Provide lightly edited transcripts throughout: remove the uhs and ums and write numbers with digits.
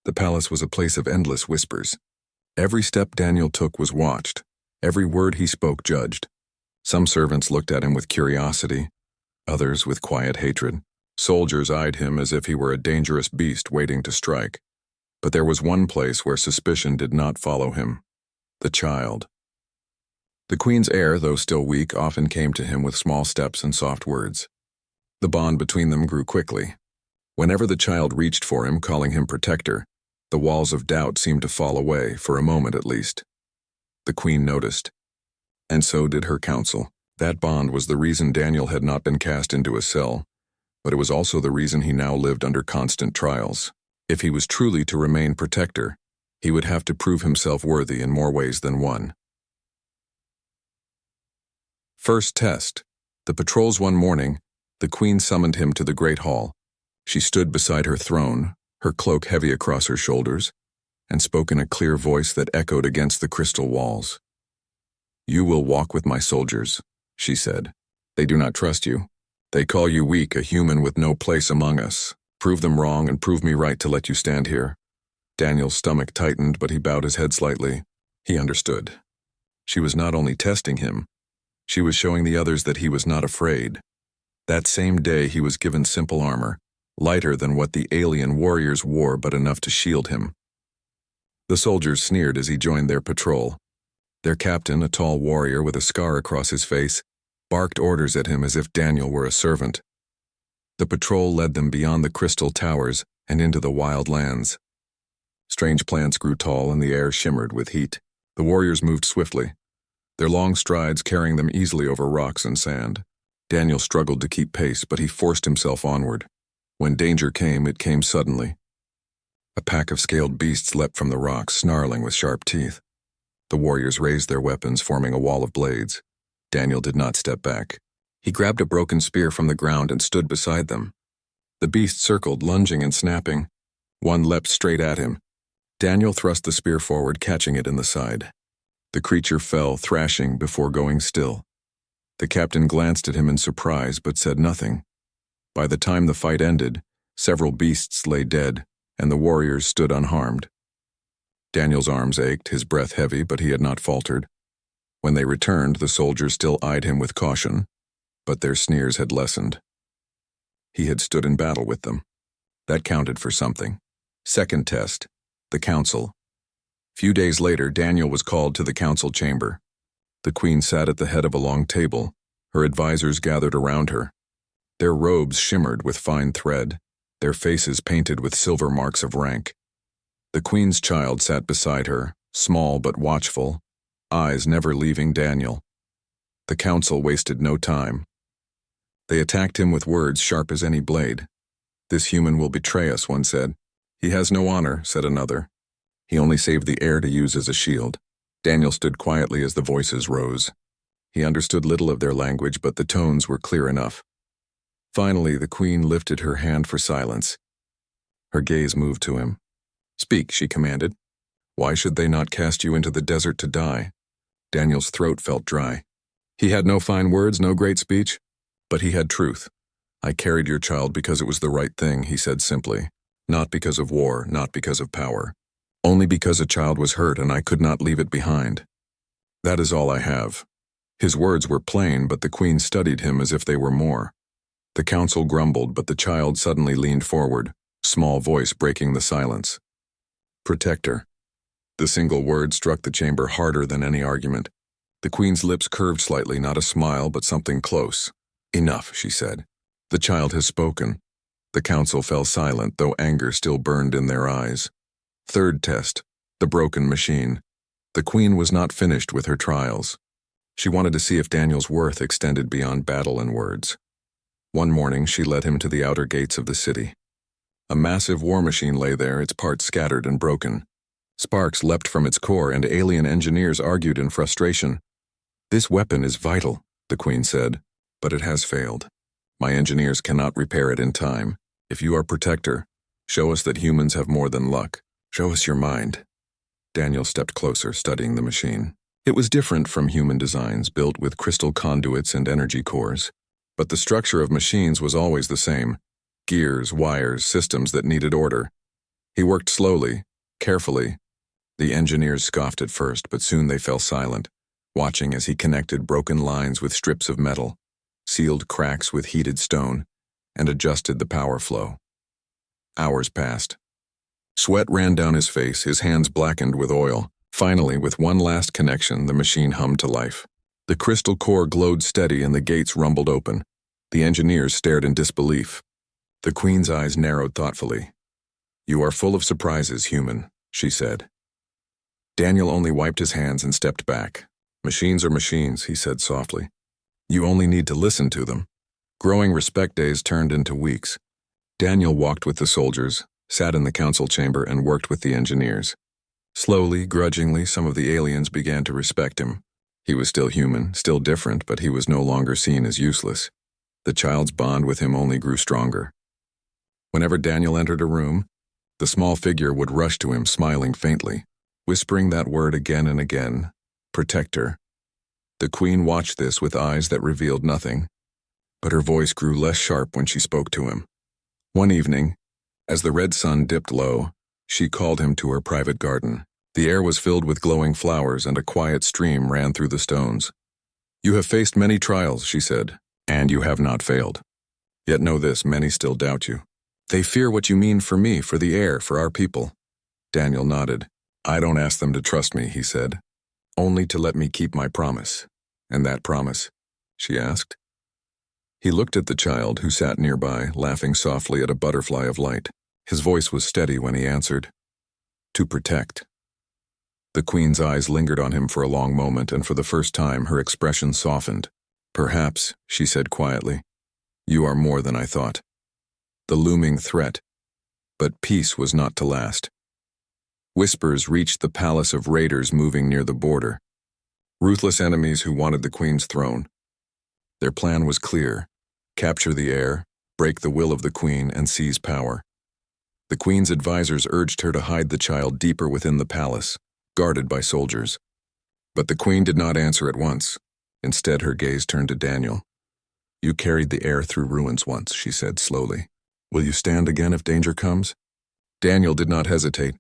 The palace was a place of endless whispers. Every step Daniel took was watched, every word he spoke judged. Some servants looked at him with curiosity, others with quiet hatred. Soldiers eyed him as if he were a dangerous beast waiting to strike. But there was one place where suspicion did not follow him: the child. The queen's heir, though still weak, often came to him with small steps and soft words. The bond between them grew quickly. Whenever the child reached for him, calling him protector, the walls of doubt seemed to fall away, for a moment at least. The queen noticed. And so did her council. That bond was the reason Daniel had not been cast into a cell, but it was also the reason he now lived under constant trials. If he was truly to remain protector, he would have to prove himself worthy in more ways than one. First test. The patrols one morning, the queen summoned him to the great hall. She stood beside her throne, her cloak heavy across her shoulders, and spoke in a clear voice that echoed against the crystal walls. "You will walk with my soldiers," she said. "They do not trust you. They call you weak, a human with no place among us. Prove them wrong and prove me right to let you stand here." Daniel's stomach tightened, but he bowed his head slightly. He understood. She was not only testing him, she was showing the others that he was not afraid. That same day he was given simple armor, lighter than what the alien warriors wore but enough to shield him. The soldiers sneered as he joined their patrol. Their captain, a tall warrior with a scar across his face, barked orders at him as if Daniel were a servant. The patrol led them beyond the crystal towers and into the wild lands. Strange plants grew tall and the air shimmered with heat. The warriors moved swiftly, their long strides carrying them easily over rocks and sand. Daniel struggled to keep pace, but he forced himself onward. When danger came, it came suddenly. A pack of scaled beasts leapt from the rocks, snarling with sharp teeth. The warriors raised their weapons, forming a wall of blades. Daniel did not step back. He grabbed a broken spear from the ground and stood beside them. The beasts circled, lunging and snapping. One leapt straight at him. Daniel thrust the spear forward, catching it in the side. The creature fell, thrashing before going still. The captain glanced at him in surprise, but said nothing. By the time the fight ended, several beasts lay dead, and the warriors stood unharmed. Daniel's arms ached, his breath heavy, but he had not faltered. When they returned, the soldiers still eyed him with caution, but their sneers had lessened. He had stood in battle with them. That counted for something. Second test. The council. Few days later, Daniel was called to the council chamber. The queen sat at the head of a long table. Her advisors gathered around her. Their robes shimmered with fine thread, their faces painted with silver marks of rank. The queen's child sat beside her, small but watchful, eyes never leaving Daniel. The council wasted no time. They attacked him with words sharp as any blade. "This human will betray us," one said. "He has no honor," said another. "He only saved the heir to use as a shield." Daniel stood quietly as the voices rose. He understood little of their language, but the tones were clear enough. Finally, the queen lifted her hand for silence. Her gaze moved to him. "Speak," she commanded. "Why should they not cast you into the desert to die?" Daniel's throat felt dry. He had no fine words, no great speech, but he had truth. "I carried your child because it was the right thing," he said simply. "Not because of war, not because of power. Only because a child was hurt and I could not leave it behind. That is all I have." His words were plain, but the queen studied him as if they were more. The council grumbled, but the child suddenly leaned forward, small voice breaking the silence. "Protector." The single word struck the chamber harder than any argument. The queen's lips curved slightly, not a smile, but something close. "Enough," she said. "The child has spoken." The council fell silent, though anger still burned in their eyes. Third test. The broken machine. The queen was not finished with her trials. She wanted to see if Daniel's worth extended beyond battle and words. One morning, she led him to the outer gates of the city. A massive war machine lay there, its parts scattered and broken. Sparks leapt from its core, and alien engineers argued in frustration. "This weapon is vital," the queen said, "but it has failed. My engineers cannot repair it in time. If you are protector, show us that humans have more than luck. Show us your mind." Daniel stepped closer, studying the machine. It was different from human designs, built with crystal conduits and energy cores. But the structure of machines was always the same: gears, wires, systems that needed order. He worked slowly, carefully. The engineers scoffed at first, but soon they fell silent, watching as he connected broken lines with strips of metal, sealed cracks with heated stone, and adjusted the power flow. Hours passed. Sweat ran down his face, his hands blackened with oil. Finally, with one last connection, the machine hummed to life. The crystal core glowed steady and the gates rumbled open. The engineers stared in disbelief. The Queen's eyes narrowed thoughtfully. "You are full of surprises, human," she said. Daniel only wiped his hands and stepped back. "Machines are machines," he said softly. "You only need to listen to them." Growing respect days turned into weeks. Daniel walked with the soldiers, sat in the council chamber, and worked with the engineers. Slowly, grudgingly, some of the aliens began to respect him. He was still human, still different, but he was no longer seen as useless. The child's bond with him only grew stronger. Whenever Daniel entered a room, the small figure would rush to him, smiling faintly, whispering that word again and again, "Protector." The Queen watched this with eyes that revealed nothing, but her voice grew less sharp when she spoke to him. One evening, as the red sun dipped low, she called him to her private garden. The air was filled with glowing flowers and a quiet stream ran through the stones. "You have faced many trials," she said, "and you have not failed. Yet know this, many still doubt you. They fear what you mean for me, for the air, for our people." Daniel nodded. "I don't ask them to trust me," he said, "only to let me keep my promise." "And that promise?" she asked. He looked at the child who sat nearby, laughing softly at a butterfly of light. His voice was steady when he answered, "To protect." The Queen's eyes lingered on him for a long moment, and for the first time her expression softened. "Perhaps," she said quietly, "you are more than I thought." The looming threat. But peace was not to last. Whispers reached the palace of raiders moving near the border. Ruthless enemies who wanted the Queen's throne. Their plan was clear: capture the heir, break the will of the Queen, and seize power. The Queen's advisors urged her to hide the child deeper within the palace, guarded by soldiers. But the Queen did not answer at once. Instead, her gaze turned to Daniel. "You carried the heir through ruins once," she said slowly. "Will you stand again if danger comes?" Daniel did not hesitate.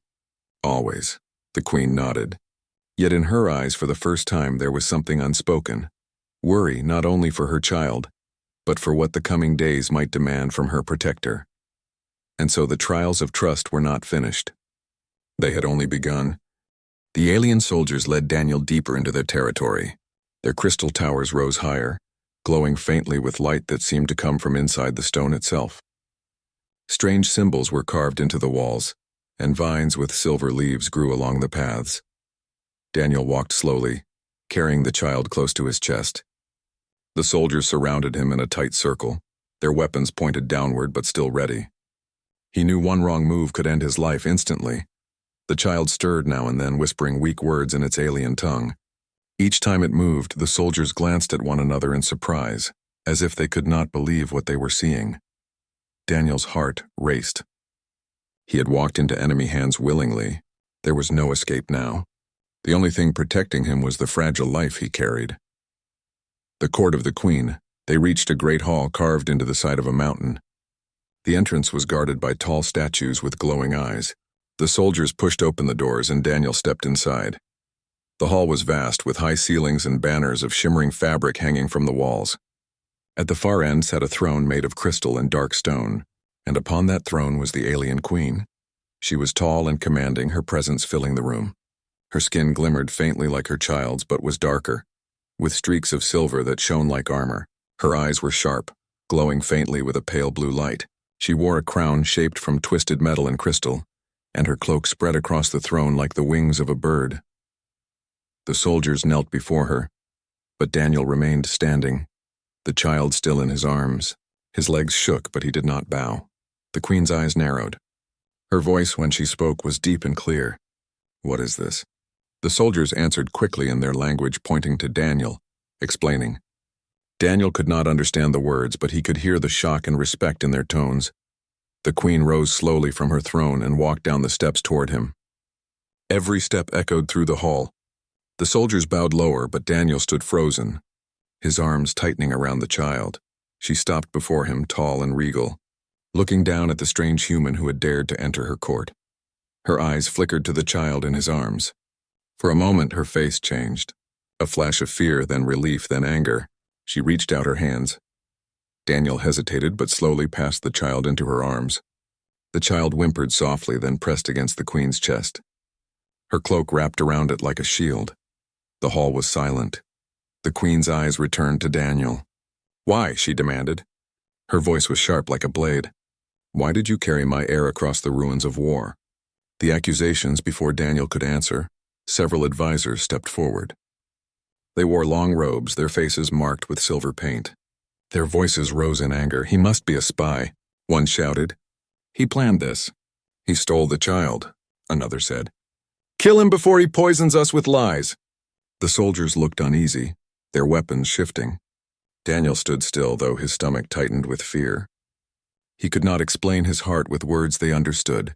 "Always," the Queen nodded. Yet in her eyes, for the first time, there was something unspoken. Worry not only for her child, but for what the coming days might demand from her protector. And so the trials of trust were not finished. They had only begun. The alien soldiers led Daniel deeper into their territory. Their crystal towers rose higher, glowing faintly with light that seemed to come from inside the stone itself. Strange symbols were carved into the walls, and vines with silver leaves grew along the paths. Daniel walked slowly, carrying the child close to his chest. The soldiers surrounded him in a tight circle, their weapons pointed downward but still ready. He knew one wrong move could end his life instantly. The child stirred now and then, whispering weak words in its alien tongue. Each time it moved, the soldiers glanced at one another in surprise, as if they could not believe what they were seeing. Daniel's heart raced. He had walked into enemy hands willingly. There was no escape now. The only thing protecting him was the fragile life he carried. The court of the Queen. They reached a great hall carved into the side of a mountain. The entrance was guarded by tall statues with glowing eyes. The soldiers pushed open the doors and Daniel stepped inside. The hall was vast, with high ceilings and banners of shimmering fabric hanging from the walls. At the far end sat a throne made of crystal and dark stone, and upon that throne was the alien Queen. She was tall and commanding, her presence filling the room. Her skin glimmered faintly like her child's, but was darker, with streaks of silver that shone like armor. Her eyes were sharp, glowing faintly with a pale blue light. She wore a crown shaped from twisted metal and crystal, and her cloak spread across the throne like the wings of a bird. The soldiers knelt before her, but Daniel remained standing, the child still in his arms. His legs shook, but he did not bow. The Queen's eyes narrowed. Her voice, when she spoke, was deep and clear. "What is this?" The soldiers answered quickly in their language, pointing to Daniel, explaining. Daniel could not understand the words, but he could hear the shock and respect in their tones. The Queen rose slowly from her throne and walked down the steps toward him. Every step echoed through the hall. The soldiers bowed lower, but Daniel stood frozen, his arms tightening around the child. She stopped before him, tall and regal, looking down at the strange human who had dared to enter her court. Her eyes flickered to the child in his arms. For a moment, her face changed. A flash of fear, then relief, then anger. She reached out her hands. Daniel hesitated but slowly passed the child into her arms. The child whimpered softly, then pressed against the queen's chest. Her cloak wrapped around it like a shield. The hall was silent. The queen's eyes returned to Daniel. "Why?" she demanded. Her voice was sharp like a blade. "Why did you carry my heir across the ruins of war?" The accusations, before Daniel could answer, several advisors stepped forward. They wore long robes, their faces marked with silver paint. Their voices rose in anger. "He must be a spy," one shouted. "He planned this." "He stole the child," another said. "Kill him before he poisons us with lies." The soldiers looked uneasy, their weapons shifting. Daniel stood still, though his stomach tightened with fear. He could not explain his heart with words they understood.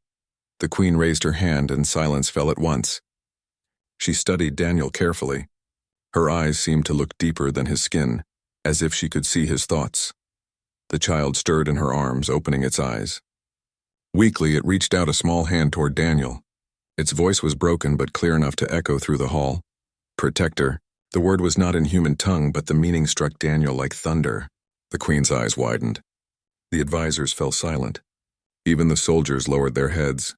The queen raised her hand and silence fell at once. She studied Daniel carefully. Her eyes seemed to look deeper than his skin, as if she could see his thoughts. The child stirred in her arms, opening its eyes. Weakly, it reached out a small hand toward Daniel. Its voice was broken but clear enough to echo through the hall. "Protector." The word was not in human tongue, but the meaning struck Daniel like thunder. The queen's eyes widened. The advisors fell silent. Even the soldiers lowered their heads.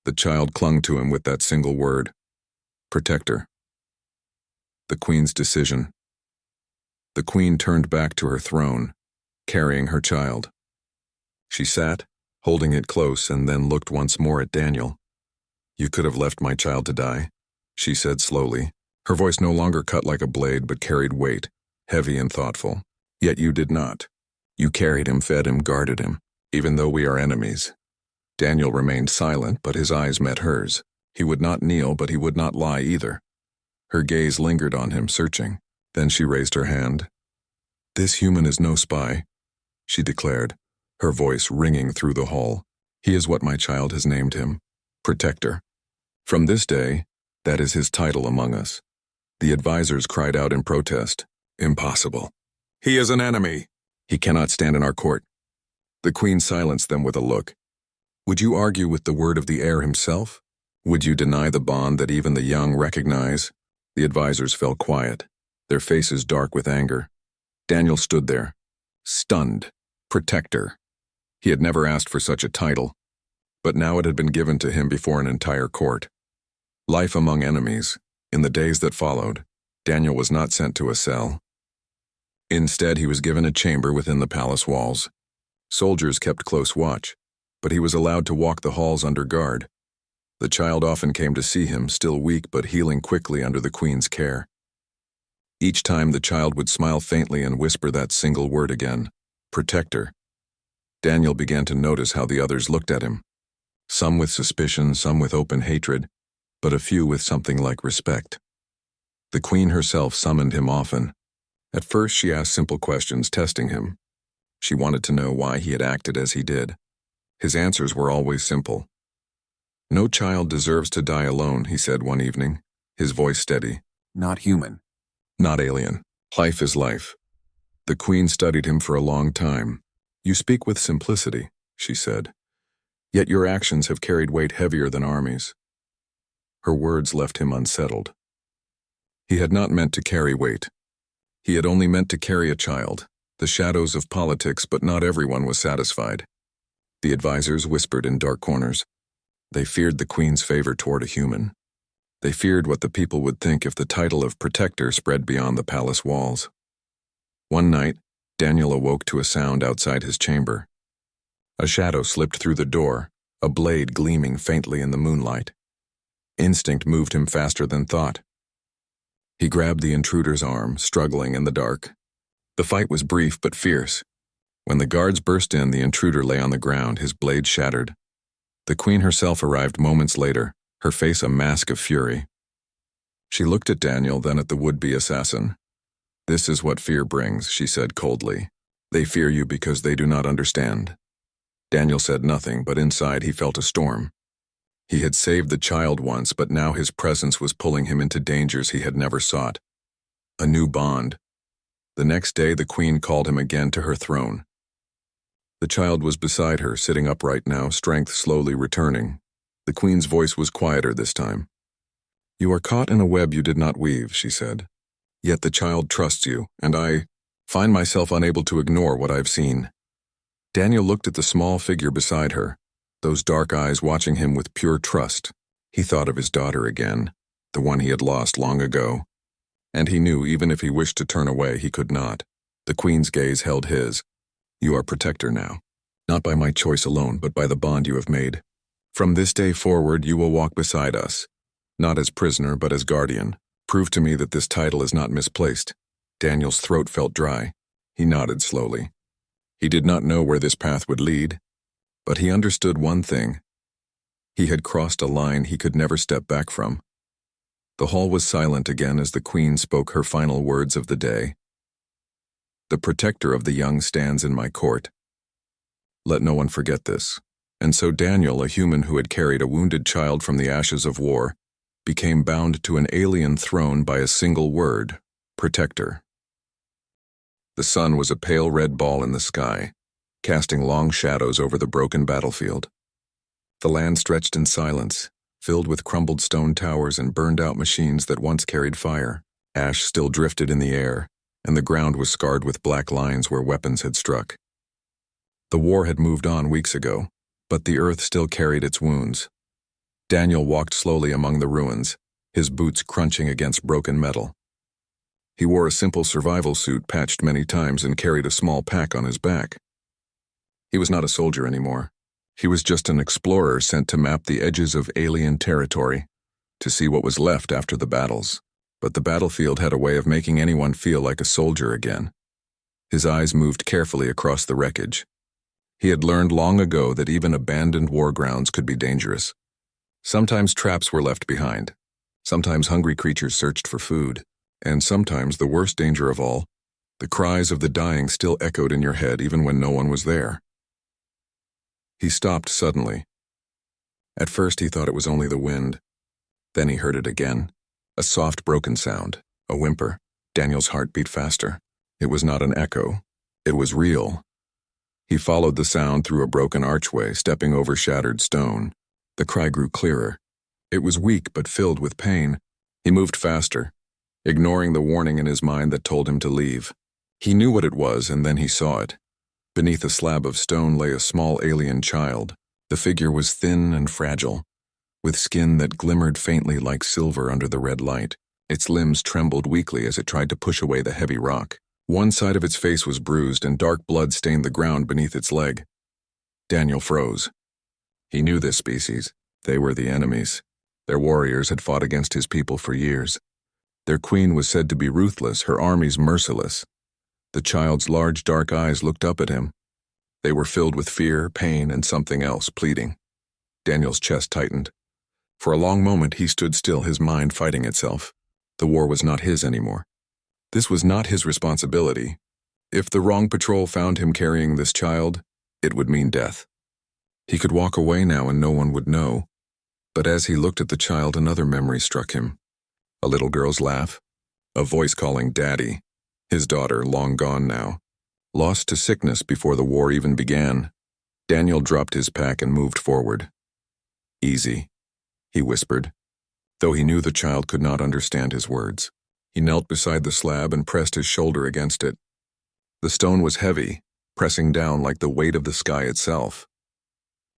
The child clung to him with that single word. "Protector." The queen's decision. The queen turned back to her throne, carrying her child. She sat, holding it close, and then looked once more at Daniel. "You could have left my child to die," she said slowly. Her voice no longer cut like a blade but carried weight, heavy and thoughtful. "Yet you did not. You carried him, fed him, guarded him, even though we are enemies." Daniel remained silent, but his eyes met hers. He would not kneel, but he would not lie either. Her gaze lingered on him, searching. Then she raised her hand. "This human is no spy," she declared, her voice ringing through the hall. "He is what my child has named him, Protector. From this day, that is his title among us." The advisors cried out in protest. "Impossible. He is an enemy. He cannot stand in our court." The queen silenced them with a look. "Would you argue with the word of the heir himself? Would you deny the bond that even the young recognize?" The advisors fell quiet, their faces dark with anger. Daniel stood there, stunned. Protector. He had never asked for such a title, but now it had been given to him before an entire court. Life among enemies. In the days that followed, Daniel was not sent to a cell. Instead, he was given a chamber within the palace walls. Soldiers kept close watch, but he was allowed to walk the halls under guard. The child often came to see him, still weak but healing quickly under the queen's care. Each time the child would smile faintly and whisper that single word again, "Protector." Daniel began to notice how the others looked at him. Some with suspicion, some with open hatred, but a few with something like respect. The queen herself summoned him often. At first she asked simple questions, testing him. She wanted to know why he had acted as he did. His answers were always simple. "No child deserves to die alone," he said one evening, his voice steady. "Not human. Not alien. Life is life." The queen studied him for a long time. "You speak with simplicity," she said. "Yet your actions have carried weight heavier than armies." Her words left him unsettled. He had not meant to carry weight. He had only meant to carry a child, the shadows of politics, but not everyone was satisfied. The advisors whispered in dark corners. They feared the queen's favor toward a human. They feared what the people would think if the title of Protector spread beyond the palace walls. One night, Daniel awoke to a sound outside his chamber. A shadow slipped through the door, a blade gleaming faintly in the moonlight. Instinct moved him faster than thought. He grabbed the intruder's arm, struggling in the dark. The fight was brief but fierce. When the guards burst in, the intruder lay on the ground, his blade shattered. The queen herself arrived moments later, her face a mask of fury. She looked at Daniel, then at the would-be assassin. "This is what fear brings," she said coldly. "They fear you because they do not understand." Daniel said nothing, but inside he felt a storm. He had saved the child once, but now his presence was pulling him into dangers he had never sought. A new bond. The next day, the queen called him again to her throne. The child was beside her, sitting upright now, strength slowly returning. The queen's voice was quieter this time. "You are caught in a web you did not weave," she said. "Yet the child trusts you, and I find myself unable to ignore what I've seen." Daniel looked at the small figure beside her, those dark eyes watching him with pure trust. He thought of his daughter again, the one he had lost long ago. And he knew even if he wished to turn away, he could not. The queen's gaze held his. "You are protector now, not by my choice alone, but by the bond you have made. From this day forward, you will walk beside us, not as prisoner, but as guardian. Prove to me that this title is not misplaced." Daniel's throat felt dry. He nodded slowly. He did not know where this path would lead, but he understood one thing. He had crossed a line he could never step back from. The hall was silent again as the queen spoke her final words of the day. "The protector of the young stands in my court. Let no one forget this." And so Daniel, a human who had carried a wounded child from the ashes of war, became bound to an alien throne by a single word: protector. The sun was a pale red ball in the sky, casting long shadows over the broken battlefield. The land stretched in silence, filled with crumbled stone towers and burned-out machines that once carried fire. Ash still drifted in the air, and the ground was scarred with black lines where weapons had struck. The war had moved on weeks ago, but the earth still carried its wounds. Daniel walked slowly among the ruins, his boots crunching against broken metal. He wore a simple survival suit patched many times and carried a small pack on his back. He was not a soldier anymore. He was just an explorer sent to map the edges of alien territory, to see what was left after the battles. But the battlefield had a way of making anyone feel like a soldier again. His eyes moved carefully across the wreckage. He had learned long ago that even abandoned war grounds could be dangerous. Sometimes traps were left behind. Sometimes hungry creatures searched for food. And sometimes the worst danger of all, the cries of the dying still echoed in your head even when no one was there. He stopped suddenly. At first he thought it was only the wind. Then he heard it again. A soft broken sound, a whimper. Daniel's heart beat faster. It was not an echo. It was real. He followed the sound through a broken archway, stepping over shattered stone. The cry grew clearer. It was weak but filled with pain. He moved faster, ignoring the warning in his mind that told him to leave. He knew what it was, and then he saw it. Beneath a slab of stone lay a small alien child. The figure was thin and fragile, with skin that glimmered faintly like silver under the red light. Its limbs trembled weakly as it tried to push away the heavy rock. One side of its face was bruised, and dark blood stained the ground beneath its leg. Daniel froze. He knew this species. They were the enemies. Their warriors had fought against his people for years. Their queen was said to be ruthless, her armies merciless. The child's large dark eyes looked up at him. They were filled with fear, pain, and something else, pleading. Daniel's chest tightened. For a long moment he stood still, his mind fighting itself. The war was not his anymore. This was not his responsibility. If the wrong patrol found him carrying this child, it would mean death. He could walk away now and no one would know. But as he looked at the child, another memory struck him. A little girl's laugh, a voice calling Daddy, his daughter long gone now, lost to sickness before the war even began. Daniel dropped his pack and moved forward. "Easy," he whispered, though he knew the child could not understand his words. He knelt beside the slab and pressed his shoulder against it. The stone was heavy, pressing down like the weight of the sky itself.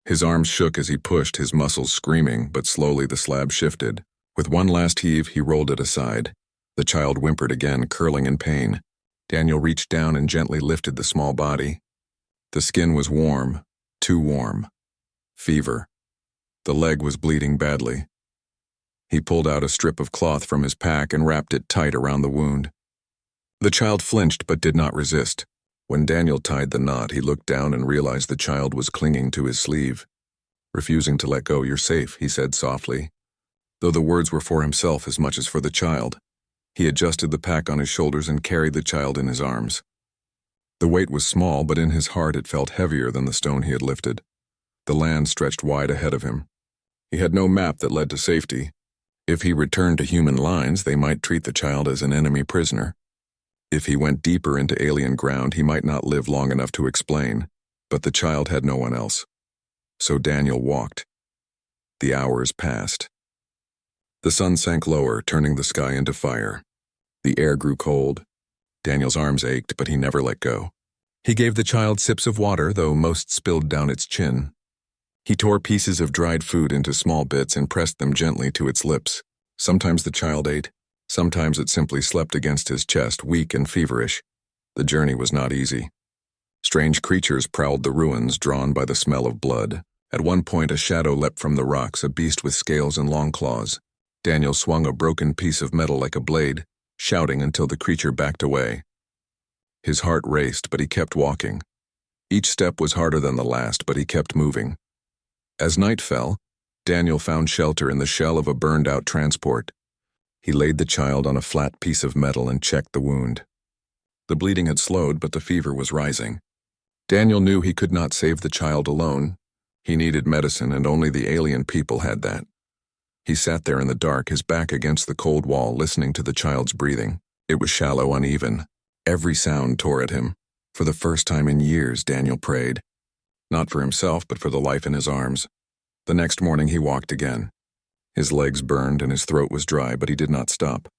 His arms shook as he pushed, his muscles screaming, but slowly the slab shifted. With one last heave, he rolled it aside. The child whimpered again, curling in pain. Daniel reached down and gently lifted the small body. The skin was warm, too warm. Fever. The leg was bleeding badly. He pulled out a strip of cloth from his pack and wrapped it tight around the wound. The child flinched but did not resist. When Daniel tied the knot, he looked down and realized the child was clinging to his sleeve. "Refusing to let go, you're safe," he said softly, though the words were for himself as much as for the child. He adjusted the pack on his shoulders and carried the child in his arms. The weight was small, but in his heart it felt heavier than the stone he had lifted. The land stretched wide ahead of him. He had no map that led to safety. If he returned to human lines, they might treat the child as an enemy prisoner. If he went deeper into alien ground, he might not live long enough to explain, but the child had no one else. So Daniel walked. The hours passed. The sun sank lower, turning the sky into fire. The air grew cold. Daniel's arms ached, but he never let go. He gave the child sips of water, though most spilled down its chin. He tore pieces of dried food into small bits and pressed them gently to its lips. Sometimes the child ate. Sometimes it simply slept against his chest, weak and feverish. The journey was not easy. Strange creatures prowled the ruins, drawn by the smell of blood. At one point, a shadow leapt from the rocks, a beast with scales and long claws. Daniel swung a broken piece of metal like a blade, shouting until the creature backed away. His heart raced, but he kept walking. Each step was harder than the last, but he kept moving. As night fell, Daniel found shelter in the shell of a burned-out transport. He laid the child on a flat piece of metal and checked the wound. The bleeding had slowed, but the fever was rising. Daniel knew he could not save the child alone. He needed medicine, and only the alien people had that. He sat there in the dark, his back against the cold wall, listening to the child's breathing. It was shallow, uneven. Every sound tore at him. For the first time in years, Daniel prayed. Not for himself, but for the life in his arms. The next morning he walked again. His legs burned and his throat was dry, but he did not stop.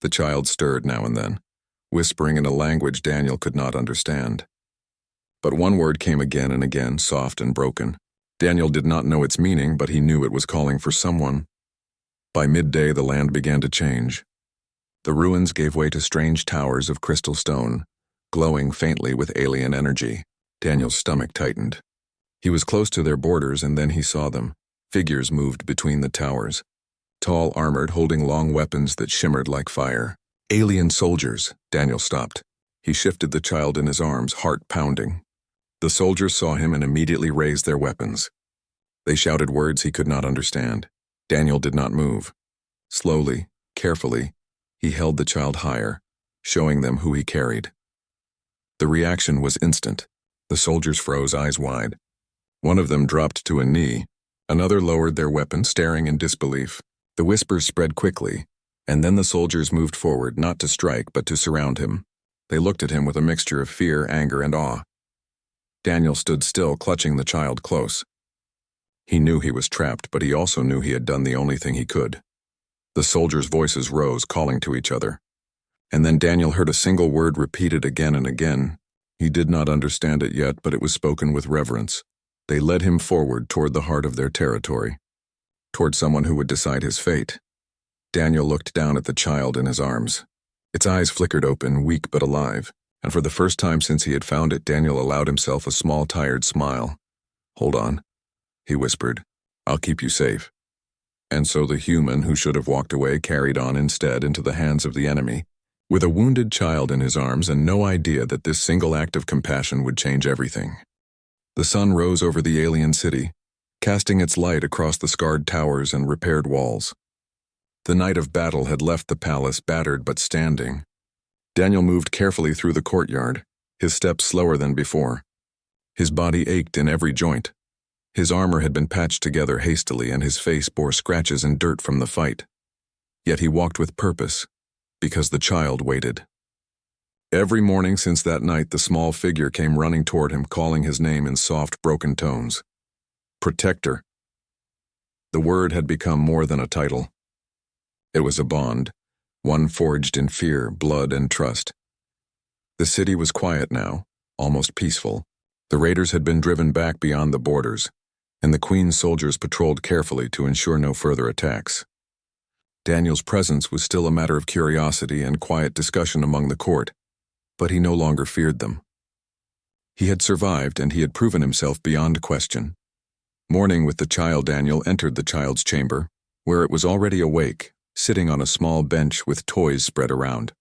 The child stirred now and then, whispering in a language Daniel could not understand. But one word came again and again, soft and broken. Daniel did not know its meaning, but he knew it was calling for someone. By midday, the land began to change. The ruins gave way to strange towers of crystal stone, glowing faintly with alien energy. Daniel's stomach tightened. He was close to their borders, and then he saw them. Figures moved between the towers. Tall, armored, holding long weapons that shimmered like fire. Alien soldiers. Daniel stopped. He shifted the child in his arms, heart pounding. The soldiers saw him and immediately raised their weapons. They shouted words he could not understand. Daniel did not move. Slowly, carefully, he held the child higher, showing them who he carried. The reaction was instant. The soldiers froze, eyes wide. One of them dropped to a knee. Another lowered their weapon, staring in disbelief. The whispers spread quickly, and then the soldiers moved forward, not to strike, but to surround him. They looked at him with a mixture of fear, anger, and awe. Daniel stood still, clutching the child close. He knew he was trapped, but he also knew he had done the only thing he could. The soldiers' voices rose, calling to each other. And then Daniel heard a single word repeated again and again. He did not understand it yet, but it was spoken with reverence. They led him forward toward the heart of their territory, toward someone who would decide his fate. Daniel looked down at the child in his arms. Its eyes flickered open, weak but alive. And for the first time since he had found it, Daniel allowed himself a small, tired smile. "Hold on," he whispered. "I'll keep you safe." And so the human who should have walked away carried on instead into the hands of the enemy, with a wounded child in his arms and no idea that this single act of compassion would change everything. The sun rose over the alien city, casting its light across the scarred towers and repaired walls. The night of battle had left the palace battered but standing. Daniel moved carefully through the courtyard, his steps slower than before. His body ached in every joint. His armor had been patched together hastily, and his face bore scratches and dirt from the fight. Yet he walked with purpose, because the child waited. Every morning since that night, the small figure came running toward him, calling his name in soft, broken tones. Protector. The word had become more than a title. It was a bond. One forged in fear, blood, and trust. The city was quiet now, almost peaceful. The raiders had been driven back beyond the borders, and the Queen's soldiers patrolled carefully to ensure no further attacks. Daniel's presence was still a matter of curiosity and quiet discussion among the court, but he no longer feared them. He had survived, and he had proven himself beyond question. Mourning with the child, Daniel entered the child's chamber, where it was already awake, sitting on a small bench with toys spread around.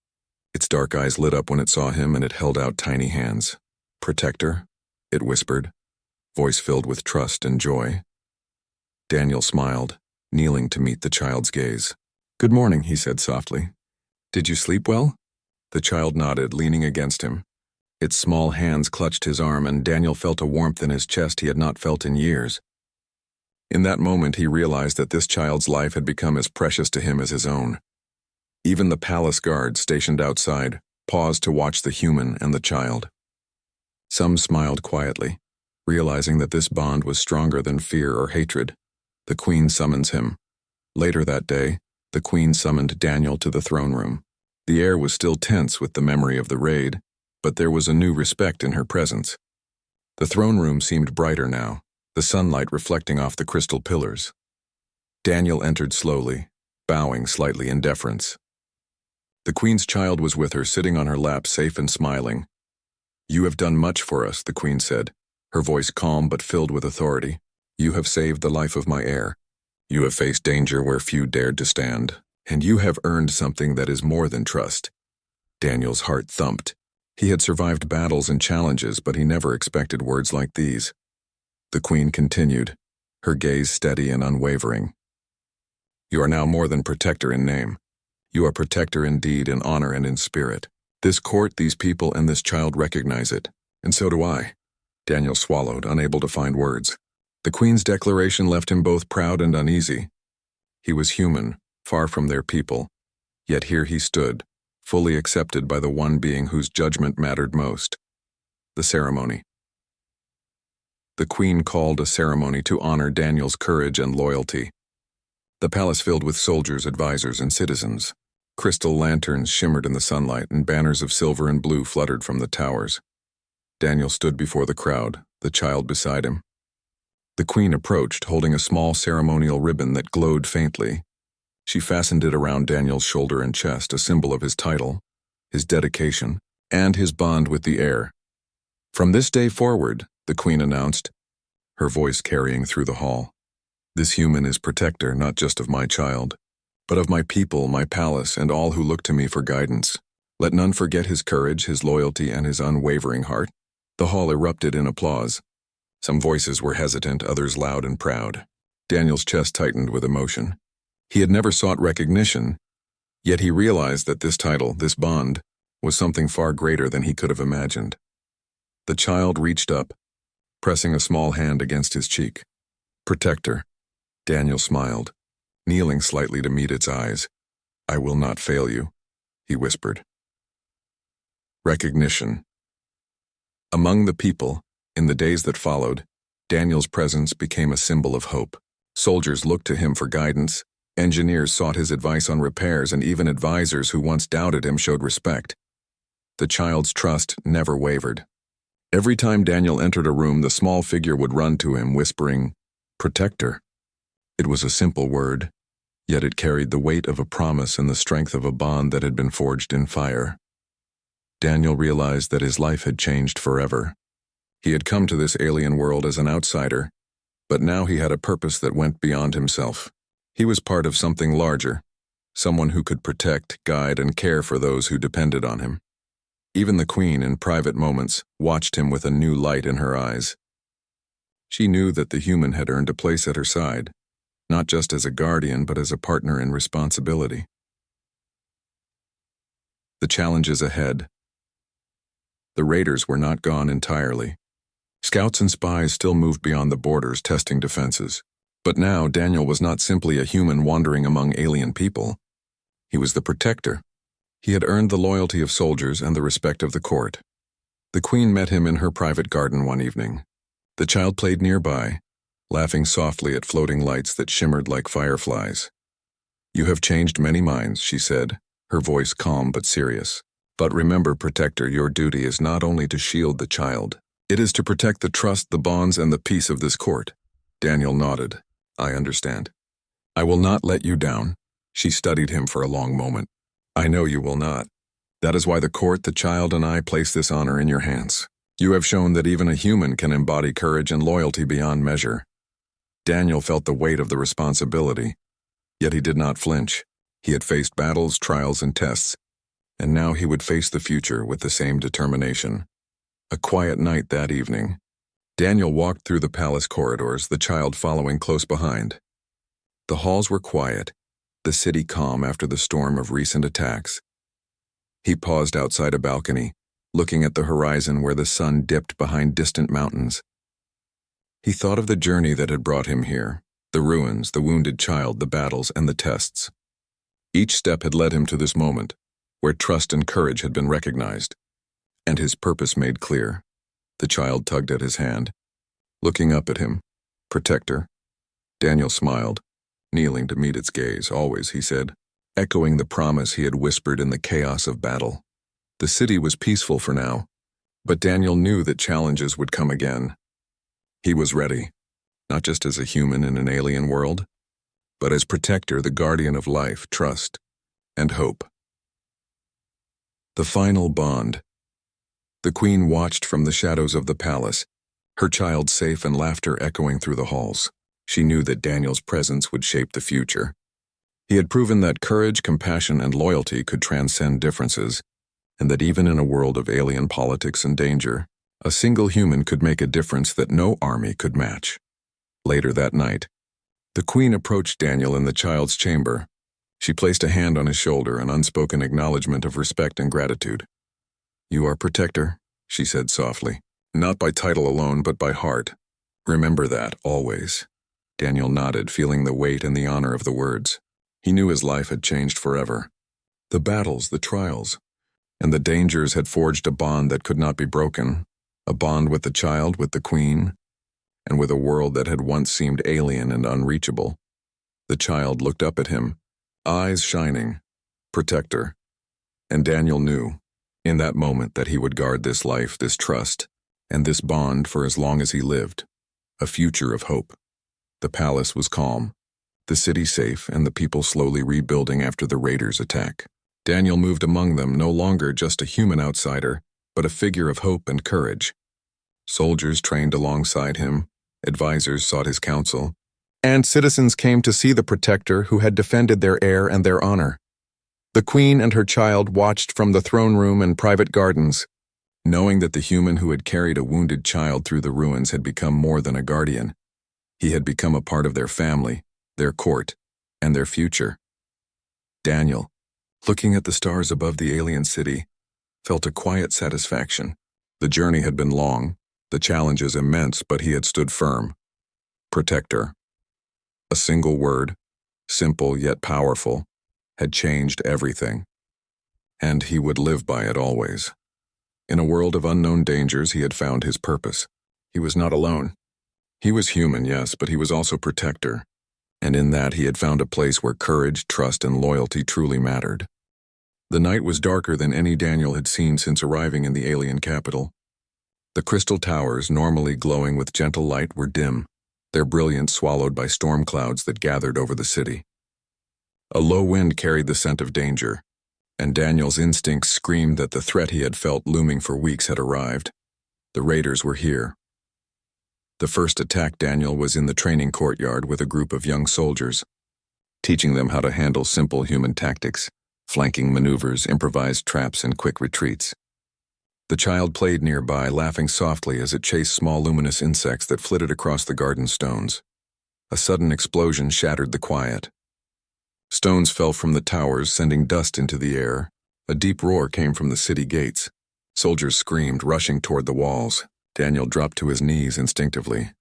Its dark eyes lit up when it saw him, and it held out tiny hands. "Protector," it whispered, voice filled with trust and joy. Daniel smiled, kneeling to meet the child's gaze. "Good morning," he said softly. "Did you sleep well?" The child nodded, leaning against him. Its small hands clutched his arm, and Daniel felt a warmth in his chest he had not felt in years. In that moment, he realized that this child's life had become as precious to him as his own. Even the palace guards stationed outside paused to watch the human and the child. Some smiled quietly, realizing that this bond was stronger than fear or hatred. The queen summons him. Later that day, the queen summoned Daniel to the throne room. The air was still tense with the memory of the raid, but there was a new respect in her presence. The throne room seemed brighter now, the sunlight reflecting off the crystal pillars. Daniel entered slowly, bowing slightly in deference. The queen's child was with her, sitting on her lap, safe and smiling. "You have done much for us," the queen said, her voice calm but filled with authority. "You have saved the life of my heir. You have faced danger where few dared to stand, and you have earned something that is more than trust." Daniel's heart thumped. He had survived battles and challenges, but he never expected words like these. The queen continued, her gaze steady and unwavering. "You are now more than protector in name. You are protector in deed, in honor, and in spirit. This court, these people, and this child recognize it, and so do I." Daniel swallowed, unable to find words. The queen's declaration left him both proud and uneasy. He was human, far from their people, yet here he stood, fully accepted by the one being whose judgment mattered most. The ceremony. The queen called a ceremony to honor Daniel's courage and loyalty. The palace filled with soldiers, advisors, and citizens. Crystal lanterns shimmered in the sunlight, and banners of silver and blue fluttered from the towers. Daniel stood before the crowd, the child beside him. The queen approached, holding a small ceremonial ribbon that glowed faintly. She fastened it around Daniel's shoulder and chest, a symbol of his title, his dedication, and his bond with the heir. "From this day forward," the queen announced, her voice carrying through the hall, "this human is protector not just of my child, but of my people, my palace, and all who look to me for guidance. Let none forget his courage, his loyalty, and his unwavering heart." The hall erupted in applause. Some voices were hesitant, others loud and proud. Daniel's chest tightened with emotion. He had never sought recognition, yet he realized that this title, this bond, was something far greater than he could have imagined. The child reached up, pressing a small hand against his cheek. "Protector." Daniel smiled, kneeling slightly to meet its eyes. "I will not fail you," he whispered. Recognition. Among the people, in the days that followed, Daniel's presence became a symbol of hope. Soldiers looked to him for guidance, engineers sought his advice on repairs, and even advisors who once doubted him showed respect. The child's trust never wavered. Every time Daniel entered a room, the small figure would run to him, whispering, "Protector." It was a simple word, yet it carried the weight of a promise and the strength of a bond that had been forged in fire. Daniel realized that his life had changed forever. He had come to this alien world as an outsider, but now he had a purpose that went beyond himself. He was part of something larger, someone who could protect, guide, and care for those who depended on him. Even the queen, in private moments, watched him with a new light in her eyes. She knew that the human had earned a place at her side, not just as a guardian, but as a partner in responsibility. The challenges ahead. The raiders were not gone entirely. Scouts and spies still moved beyond the borders, testing defenses. But now Daniel was not simply a human wandering among alien people. He was the protector. He had earned the loyalty of soldiers and the respect of the court. The queen met him in her private garden one evening. The child played nearby, laughing softly at floating lights that shimmered like fireflies. "You have changed many minds," she said, her voice calm but serious. "But remember, protector, your duty is not only to shield the child. It is to protect the trust, the bonds, and the peace of this court." Daniel nodded. "I understand. I will not let you down." She studied him for a long moment. "I know you will not. That is why the court, the child, and I place this honor in your hands. You have shown that even a human can embody courage and loyalty beyond measure." Daniel felt the weight of the responsibility, yet he did not flinch. He had faced battles, trials, and tests, and now he would face the future with the same determination. A quiet night that evening. Daniel walked through the palace corridors, the child following close behind. The halls were quiet, the city calm after the storm of recent attacks. He paused outside a balcony, looking at the horizon where the sun dipped behind distant mountains. He thought of the journey that had brought him here, the ruins, the wounded child, the battles, and the tests. Each step had led him to this moment, where trust and courage had been recognized, and his purpose made clear. The child tugged at his hand, looking up at him. "Protector." Daniel smiled, kneeling to meet its gaze. Always, he said, echoing the promise he had whispered in the chaos of battle. The city was peaceful for now, but Daniel knew that challenges would come again. He was ready, not just as a human in an alien world, but as protector, the guardian of life, trust, and hope. The final bond. The queen watched from the shadows of the palace, her child safe and laughter echoing through the halls. She knew that Daniel's presence would shape the future. He had proven that courage, compassion, and loyalty could transcend differences, and that even in a world of alien politics and danger, a single human could make a difference that no army could match. Later that night, the queen approached Daniel in the child's chamber. She placed a hand on his shoulder, an unspoken acknowledgement of respect and gratitude. "You are protector," she said softly, "not by title alone, but by heart. Remember that, always." Daniel nodded, feeling the weight and the honor of the words. He knew his life had changed forever. The battles, the trials, and the dangers had forged a bond that could not be broken, a bond with the child, with the queen, and with a world that had once seemed alien and unreachable. The child looked up at him, eyes shining, protector, and Daniel knew, in that moment, that he would guard this life, this trust, and this bond for as long as he lived, a future of hope. The palace was calm, the city safe, and the people slowly rebuilding after the raiders' attack. Daniel moved among them, no longer just a human outsider, but a figure of hope and courage. Soldiers trained alongside him, advisors sought his counsel, and citizens came to see the protector who had defended their heir and their honor. The queen and her child watched from the throne room and private gardens, knowing that the human who had carried a wounded child through the ruins had become more than a guardian. He had become a part of their family, their court, and their future. Daniel, looking at the stars above the alien city, felt a quiet satisfaction. The journey had been long, the challenges immense, but he had stood firm. Protector. A single word, simple yet powerful, had changed everything. And he would live by it always. In a world of unknown dangers, he had found his purpose. He was not alone. He was human, yes, but he was also protector. And in that, he had found a place where courage, trust, and loyalty truly mattered. The night was darker than any Daniel had seen since arriving in the alien capital. The crystal towers, normally glowing with gentle light, were dim, their brilliance swallowed by storm clouds that gathered over the city. A low wind carried the scent of danger, and Daniel's instincts screamed that the threat he had felt looming for weeks had arrived. The raiders were here. The first attack Daniel was in the training courtyard with a group of young soldiers, teaching them how to handle simple human tactics, flanking maneuvers, improvised traps, and quick retreats. The child played nearby, laughing softly as it chased small luminous insects that flitted across the garden stones. A sudden explosion shattered the quiet. Stones fell from the towers, sending dust into the air. A deep roar came from the city gates. Soldiers screamed, rushing toward the walls. Daniel dropped to his knees instinctively,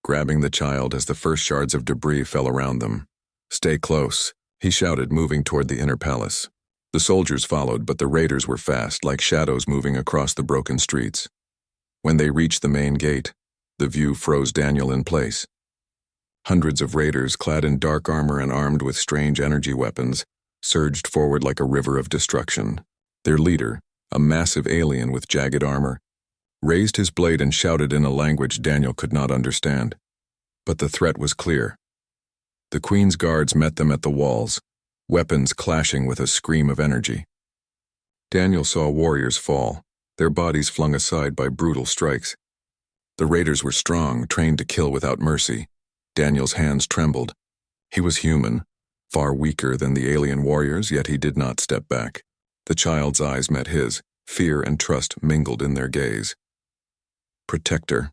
grabbing the child as the first shards of debris fell around them. "Stay close," he shouted, moving toward the inner palace. The soldiers followed, but the raiders were fast, like shadows moving across the broken streets. When they reached the main gate, the view froze Daniel in place. Hundreds of raiders, clad in dark armor and armed with strange energy weapons, surged forward like a river of destruction. Their leader, a massive alien with jagged armor, raised his blade and shouted in a language Daniel could not understand. But the threat was clear. The queen's guards met them at the walls, weapons clashing with a scream of energy. Daniel saw warriors fall, their bodies flung aside by brutal strikes. The raiders were strong, trained to kill without mercy. Daniel's hands trembled. He was human, far weaker than the alien warriors, yet he did not step back. The child's eyes met his, fear and trust mingled in their gaze. Protector.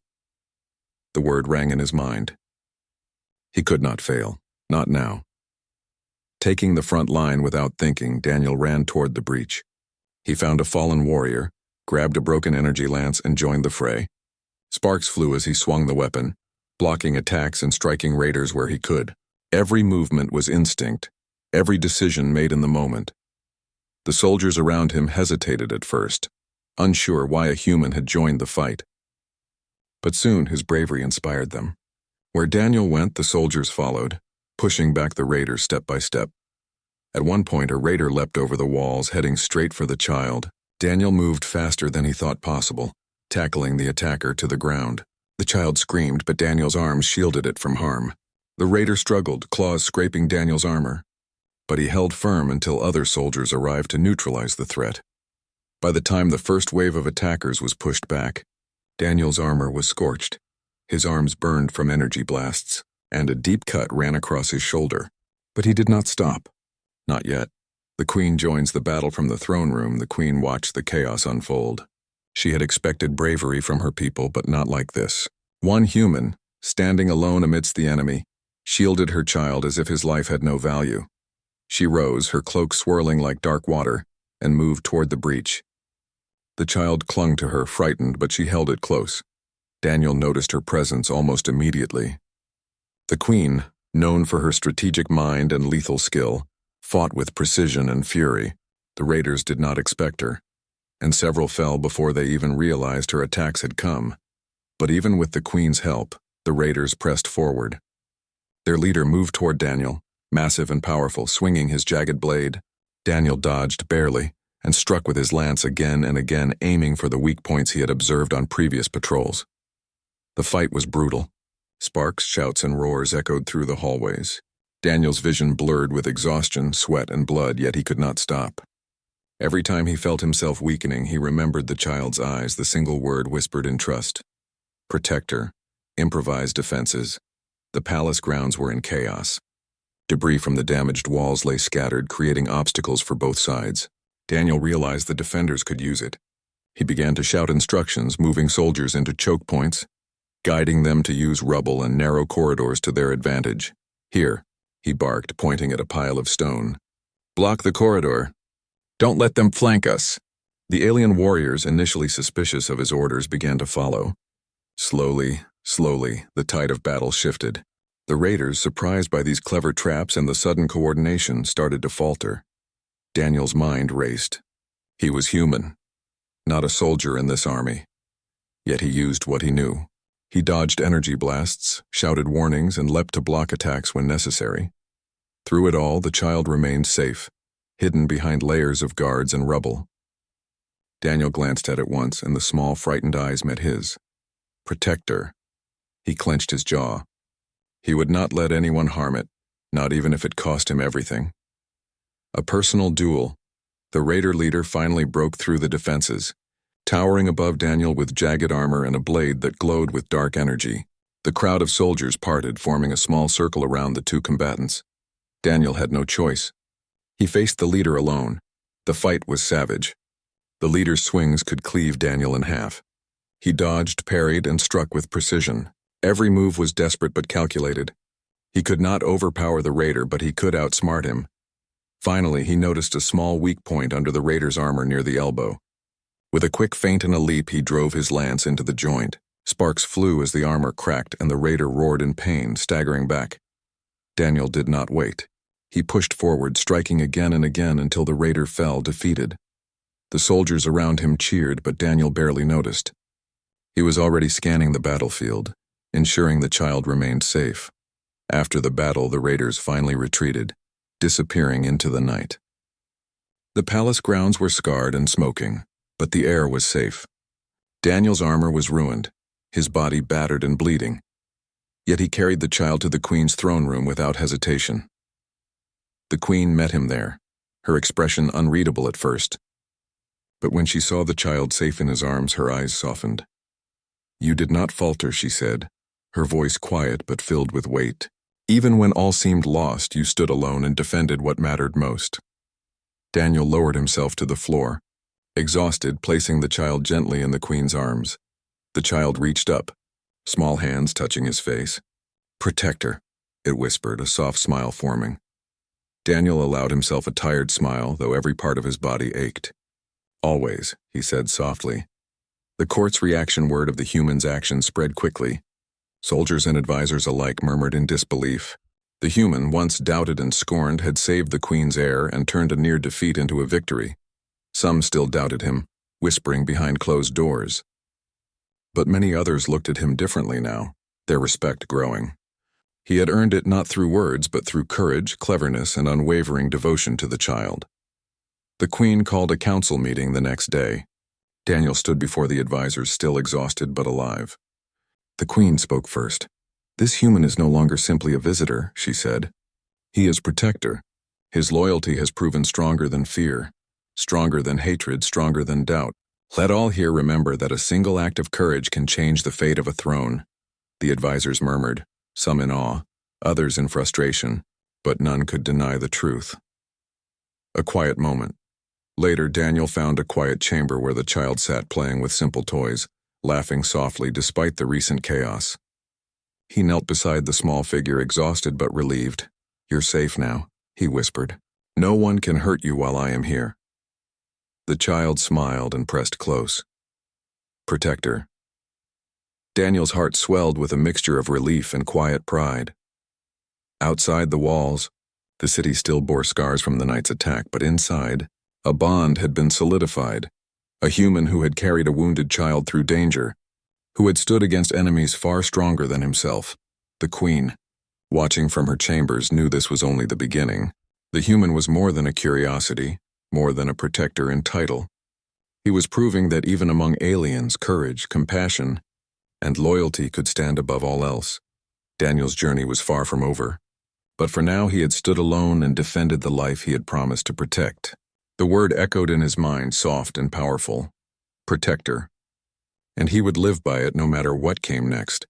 The word rang in his mind. He could not fail, not now. Taking the front line without thinking, Daniel ran toward the breach. He found a fallen warrior, grabbed a broken energy lance, and joined the fray. Sparks flew as he swung the weapon, blocking attacks and striking raiders where he could. Every movement was instinct, every decision made in the moment. The soldiers around him hesitated at first, unsure why a human had joined the fight. But soon his bravery inspired them. Where Daniel went, the soldiers followed, pushing back the raiders step by step. At one point, a raider leapt over the walls, heading straight for the child. Daniel moved faster than he thought possible, tackling the attacker to the ground. The child screamed, but Daniel's arms shielded it from harm. The raider struggled, claws scraping Daniel's armor, but he held firm until other soldiers arrived to neutralize the threat. By the time the first wave of attackers was pushed back, Daniel's armor was scorched. His arms burned from energy blasts, and a deep cut ran across his shoulder. But he did not stop. Not yet. The queen joins the battle from the throne room. The queen watched the chaos unfold. She had expected bravery from her people, but not like this. One human, standing alone amidst the enemy, shielded her child as if his life had no value. She rose, her cloak swirling like dark water, and moved toward the breach. The child clung to her, frightened, but she held it close. Daniel noticed her presence almost immediately. The queen, known for her strategic mind and lethal skill, fought with precision and fury. The raiders did not expect her, and several fell before they even realized her attacks had come. But even with the queen's help, the raiders pressed forward. Their leader moved toward Daniel, massive and powerful, swinging his jagged blade. Daniel dodged barely and struck with his lance again and again, aiming for the weak points he had observed on previous patrols. The fight was brutal. Sparks, shouts, and roars echoed through the hallways. Daniel's vision blurred with exhaustion, sweat, and blood, yet he could not stop. Every time he felt himself weakening, he remembered the child's eyes, the single word whispered in trust. Protector, improvised defenses. The palace grounds were in chaos. Debris from the damaged walls lay scattered, creating obstacles for both sides. Daniel realized the defenders could use it. He began to shout instructions, moving soldiers into choke points, guiding them to use rubble and narrow corridors to their advantage. Here, he barked, pointing at a pile of stone. Block the corridor. Don't let them flank us. The alien warriors, initially suspicious of his orders, began to follow. Slowly, the tide of battle shifted. The raiders, surprised by these clever traps and the sudden coordination, started to falter. Daniel's mind raced. He was human, not a soldier in this army. Yet he used what he knew. He dodged energy blasts, shouted warnings, and leapt to block attacks when necessary. Through it all, the child remained safe, hidden behind layers of guards and rubble. Daniel glanced at it once, and the small, frightened eyes met his. Protector. He clenched his jaw. He would not let anyone harm it, not even if it cost him everything. A personal duel. The raider leader finally broke through the defenses, towering above Daniel with jagged armor and a blade that glowed with dark energy. The crowd of soldiers parted, forming a small circle around the two combatants. Daniel had no choice. He faced the leader alone. The fight was savage. The leader's swings could cleave Daniel in half. He dodged, parried, and struck with precision. Every move was desperate but calculated. He could not overpower the raider, but he could outsmart him. Finally, he noticed a small weak point under the raider's armor near the elbow. With a quick feint and a leap, he drove his lance into the joint. Sparks flew as the armor cracked, and the raider roared in pain, staggering back. Daniel did not wait. He pushed forward, striking again and again until the raider fell, defeated. The soldiers around him cheered, but Daniel barely noticed. He was already scanning the battlefield, ensuring the child remained safe. After the battle, the raiders finally retreated, disappearing into the night. The palace grounds were scarred and smoking, but the air was safe. Daniel's armor was ruined, his body battered and bleeding. Yet he carried the child to the queen's throne room without hesitation. The queen met him there, her expression unreadable at first. But when she saw the child safe in his arms, her eyes softened. "You did not falter," she said, her voice quiet but filled with weight. "Even when all seemed lost, you stood alone and defended what mattered most." Daniel lowered himself to the floor, exhausted, placing the child gently in the queen's arms. The child reached up, small hands touching his face. "Protector," it whispered, a soft smile forming. Daniel allowed himself a tired smile, though every part of his body ached. "Always," he said softly. The court's reaction word of the human's action spread quickly. Soldiers and advisors alike murmured in disbelief. The human, once doubted and scorned, had saved the queen's heir and turned a near defeat into a victory. Some still doubted him, whispering behind closed doors. But many others looked at him differently now, their respect growing. He had earned it not through words, but through courage, cleverness, and unwavering devotion to the child. The Queen called a council meeting the next day. Daniel stood before the advisors, still exhausted but alive. The Queen spoke first. "This human is no longer simply a visitor," she said. "He is protector. His loyalty has proven stronger than fear, stronger than hatred, stronger than doubt. Let all here remember that a single act of courage can change the fate of a throne." The advisors murmured, some in awe, others in frustration, but none could deny the truth. A quiet moment. Later, Daniel found a quiet chamber where the child sat playing with simple toys, laughing softly despite the recent chaos. He knelt beside the small figure, exhausted but relieved. "You're safe now," he whispered. "No one can hurt you while I am here." The child smiled and pressed close. "Protector." Daniel's heart swelled with a mixture of relief and quiet pride. Outside the walls, the city still bore scars from the night's attack, but inside, a bond had been solidified. A human who had carried a wounded child through danger, who had stood against enemies far stronger than himself. The Queen, watching from her chambers, knew this was only the beginning. The human was more than a curiosity, more than a protector in title. He was proving that even among aliens, courage, compassion, and loyalty could stand above all else. Daniel's journey was far from over, but for now he had stood alone and defended the life he had promised to protect. The word echoed in his mind, soft and powerful. Protector. And he would live by it no matter what came next.